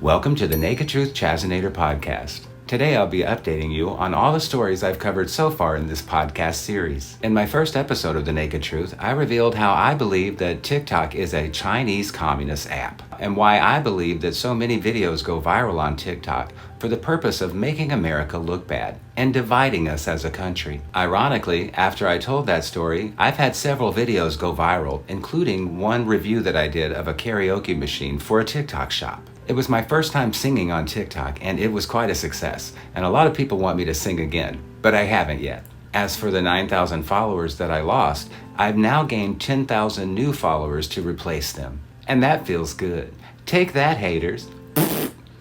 Welcome to the Naked Truth Chazinator podcast. Today I'll be updating you on all the stories I've covered so far in this podcast series. In my first episode of The Naked Truth, I revealed how I believe that TikTok is a Chinese communist app, and why I believe that so many videos go viral on TikTok for the purpose of making America look bad and dividing us as a country. Ironically, after I told that story, I've had several videos go viral, including one review that I did of a karaoke machine for a TikTok shop. It was my first time singing on TikTok, and it was quite a success, and a lot of people want me to sing again, but I haven't yet. As for the 9,000 followers that I lost, I've now gained 10,000 new followers to replace them, and that feels good. Take that, haters.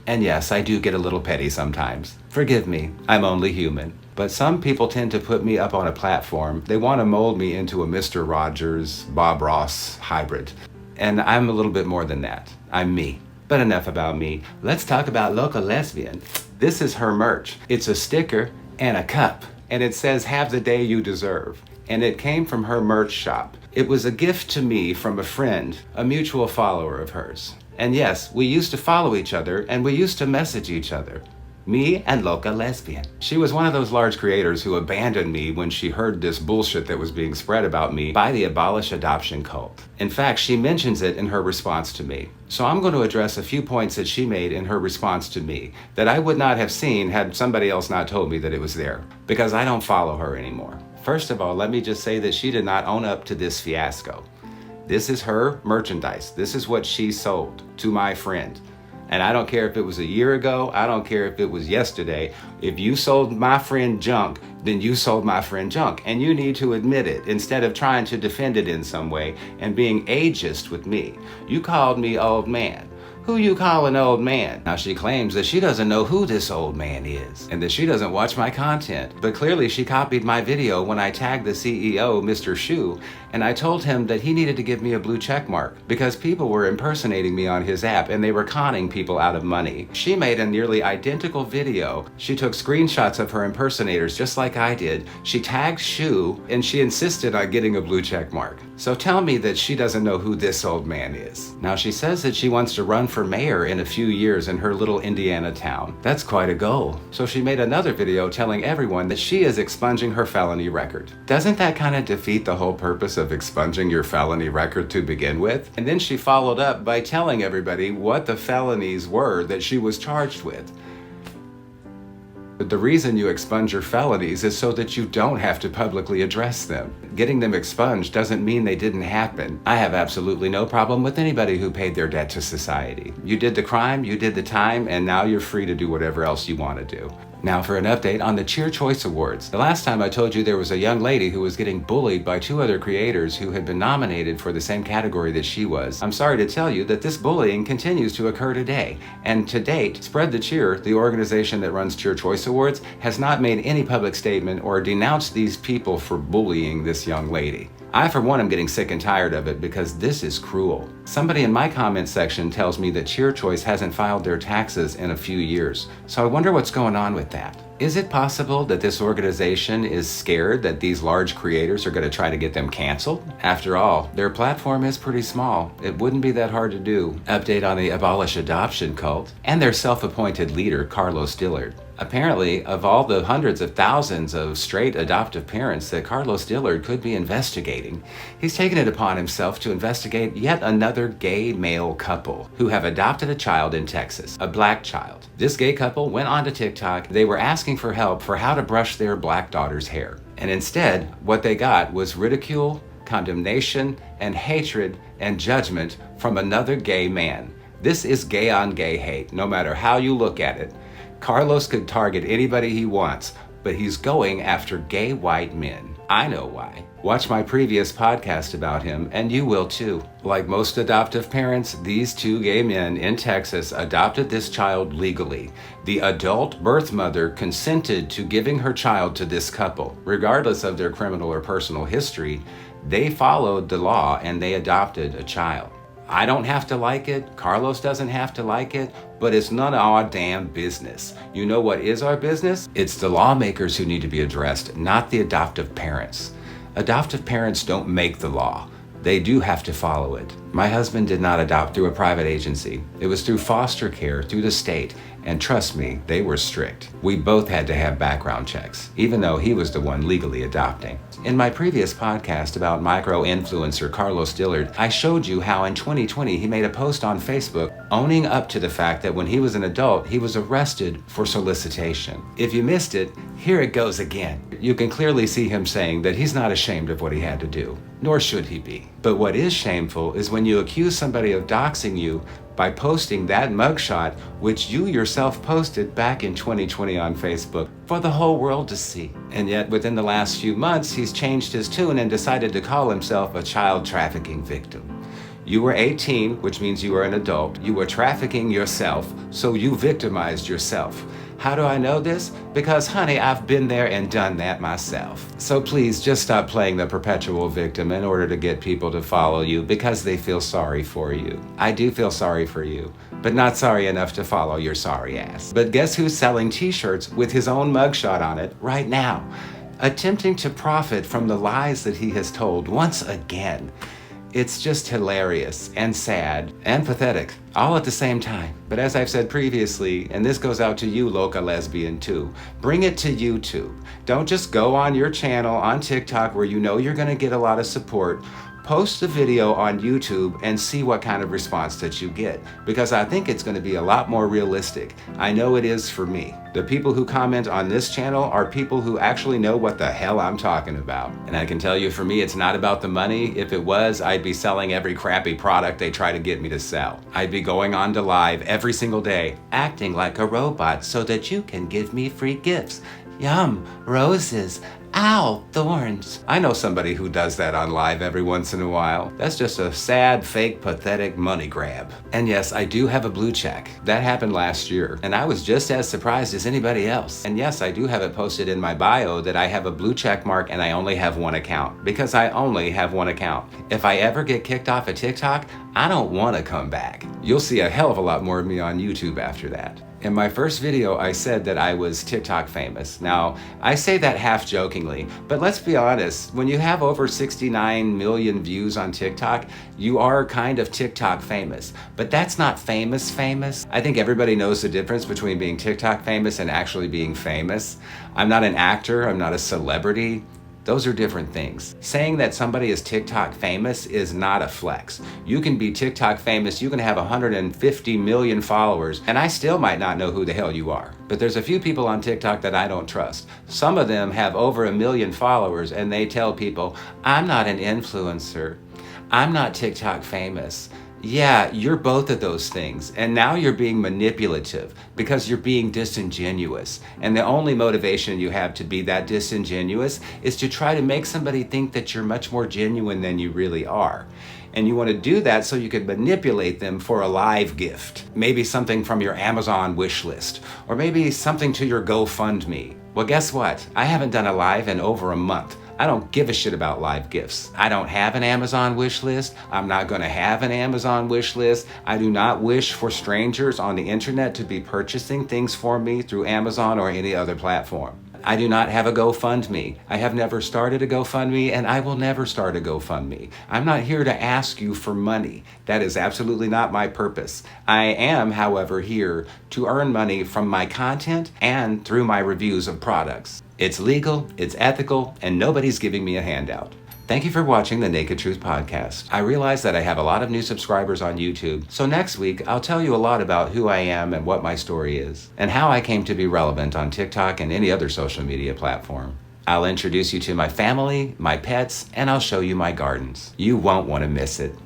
And yes, I do get a little petty sometimes. Forgive me, I'm only human. But some people tend to put me up on a platform. They want to mold me into a Mr. Rogers, Bob Ross hybrid. And I'm a little bit more than that. I'm me. But enough about me. Let's talk about Loca Lesbian. This is her merch. It's a sticker and a cup. And it says, "Have the day you deserve." And it came from her merch shop. It was a gift to me from a friend, a mutual follower of hers. And yes, we used to follow each other and we used to message each other. Me and Loca Lesbian. She was one of those large creators who abandoned me when she heard this bullshit that was being spread about me by the abolish adoption cult. In fact, she mentions it in her response to me. So I'm going to address a few points that she made in her response to me that I would not have seen had somebody else not told me that it was there, because I don't follow her anymore. First of all, let me just say that she did not own up to this fiasco. This is her merchandise. This is what she sold to my friend. And I don't care if it was a year ago, I don't care if it was yesterday. If you sold my friend junk, then you sold my friend junk. And you need to admit it instead of trying to defend it in some way and being ageist with me. You called me old man. Who you call an old man? Now she claims that she doesn't know who this old man is and that she doesn't watch my content. But clearly she copied my video when I tagged the CEO, Mr. Shu, and I told him that he needed to give me a blue check mark because people were impersonating me on his app and they were conning people out of money. She made a nearly identical video. She took screenshots of her impersonators just like I did. She tagged Shu and she insisted on getting a blue check mark. So tell me that she doesn't know who this old man is. Now she says that she wants to run for mayor in a few years in her little Indiana town. That's quite a goal. So she made another video telling everyone that she is expunging her felony record. Doesn't that kind of defeat the whole purpose of expunging your felony record to begin with? And then she followed up by telling everybody what the felonies were that she was charged with. But the reason you expunge your felonies is so that you don't have to publicly address them. Getting them expunged doesn't mean they didn't happen. I have absolutely no problem with anybody who paid their debt to society. You did the crime, you did the time, and now you're free to do whatever else you want to do. Now for an update on the Cheer Choice Awards. The last time I told you there was a young lady who was getting bullied by two other creators who had been nominated for the same category that she was. I'm sorry to tell you that this bullying continues to occur today. And to date, Spread the Cheer, the organization that runs Cheer Choice Awards, has not made any public statement or denounced these people for bullying this young lady. I, for one, am getting sick and tired of it because this is cruel. Somebody in my comment section tells me that Cheer Choice hasn't filed their taxes in a few years, so I wonder what's going on with that. Is it possible that this organization is scared that these large creators are going to try to get them canceled? After all, their platform is pretty small. It wouldn't be that hard to do. Update on the abolish adoption cult and their self-appointed leader, Carlos Dillard. Apparently, of all the hundreds of thousands of straight adoptive parents that Carlos Dillard could be investigating, he's taken it upon himself to investigate yet another gay male couple who have adopted a child in Texas, a black child. This gay couple went onto TikTok. They were asking for help for how to brush their black daughter's hair. And instead, what they got was ridicule, condemnation, and hatred and judgment from another gay man. This is gay on gay hate, no matter how you look at it. Carlos could target anybody he wants, but he's going after gay white men. I know why. Watch my previous podcast about him, and you will too. Like most adoptive parents, these two gay men in Texas adopted this child legally. The adult birth mother consented to giving her child to this couple. Regardless of their criminal or personal history, they followed the law and they adopted a child. I don't have to like it, Carlos doesn't have to like it, but it's none of our damn business. You know what is our business? It's the lawmakers who need to be addressed, not the adoptive parents. Adoptive parents don't make the law. They do have to follow it. My husband did not adopt through a private agency. It was through foster care, through the state, and trust me, they were strict. We both had to have background checks, even though he was the one legally adopting. In my previous podcast about micro-influencer Carlos Dillard, I showed you how in 2020 he made a post on Facebook owning up to the fact that when he was an adult, he was arrested for solicitation. If you missed it, here it goes again. You can clearly see him saying that he's not ashamed of what he had to do, nor should he be. But what is shameful is when you accuse somebody of doxing you by posting that mugshot, which you yourself posted back in 2020 on Facebook for the whole world to see. And yet within the last few months, he's changed his tune and decided to call himself a child trafficking victim. You were 18, which means you were an adult. You were trafficking yourself, so you victimized yourself. How do I know this? Because, honey, I've been there and done that myself. So please just stop playing the perpetual victim in order to get people to follow you because they feel sorry for you. I do feel sorry for you, but not sorry enough to follow your sorry ass. But guess who's selling t-shirts with his own mugshot on it right now? Attempting to profit from the lies that he has told once again. It's just hilarious and sad and pathetic all at the same time. But as I've said previously, and this goes out to you, Loca Lesbian too, bring it to YouTube. Don't just go on your channel on TikTok where you know you're gonna get a lot of support. Post the video on YouTube and see what kind of response that you get, because I think it's going to be a lot more realistic. I know it is for me. The people who comment on this channel are people who actually know what the hell I'm talking about. And I can tell you, for me, it's not about the money. If it was, I'd be selling every crappy product they try to get me to sell. I'd be going on to live every single day, acting like a robot so that you can give me free gifts. Yum, roses. Ow, thorns. I know somebody who does that on live every once in a while. That's just a sad, fake, pathetic money grab. And yes, I do have a blue check. That happened last year, and I was just as surprised as anybody else. And yes, I do have it posted in my bio that I have a blue check mark and I only have one account, because I only have one account. If I ever get kicked off of TikTok, I don't want to come back. You'll see a hell of a lot more of me on YouTube after that. In my first video, I said that I was TikTok famous. Now, I say that half jokingly, but let's be honest, when you have over 69 million views on TikTok, you are kind of TikTok famous. But that's not famous. I think everybody knows the difference between being TikTok famous and actually being famous. I'm not an actor, I'm not a celebrity. Those are different things. Saying that somebody is TikTok famous is not a flex. You can be TikTok famous, you can have 150 million followers, and I still might not know who the hell you are. But there's a few people on TikTok that I don't trust. Some of them have over 1 million followers, and they tell people, I'm not an influencer. I'm not TikTok famous. Yeah, you're both of those things. And now you're being manipulative because you're being disingenuous. And the only motivation you have to be that disingenuous is to try to make somebody think that you're much more genuine than you really are. And you want to do that so you can manipulate them for a live gift. Maybe something from your Amazon wish list, or maybe something to your GoFundMe. Well, guess what? I haven't done a live in over a month. I don't give a shit about live gifts. I don't have an Amazon wish list. I'm not going to have an Amazon wish list. I do not wish for strangers on the internet to be purchasing things for me through Amazon or any other platform. I do not have a GoFundMe. I have never started a GoFundMe, and I will never start a GoFundMe. I'm not here to ask you for money. That is absolutely not my purpose. I am, however, here to earn money from my content and through my reviews of products. It's legal, it's ethical, and nobody's giving me a handout. Thank you for watching the Naked Truth Podcast. I realize that I have a lot of new subscribers on YouTube, so next week I'll tell you a lot about who I am and what my story is, and how I came to be relevant on TikTok and any other social media platform. I'll introduce you to my family, my pets, and I'll show you my gardens. You won't want to miss it.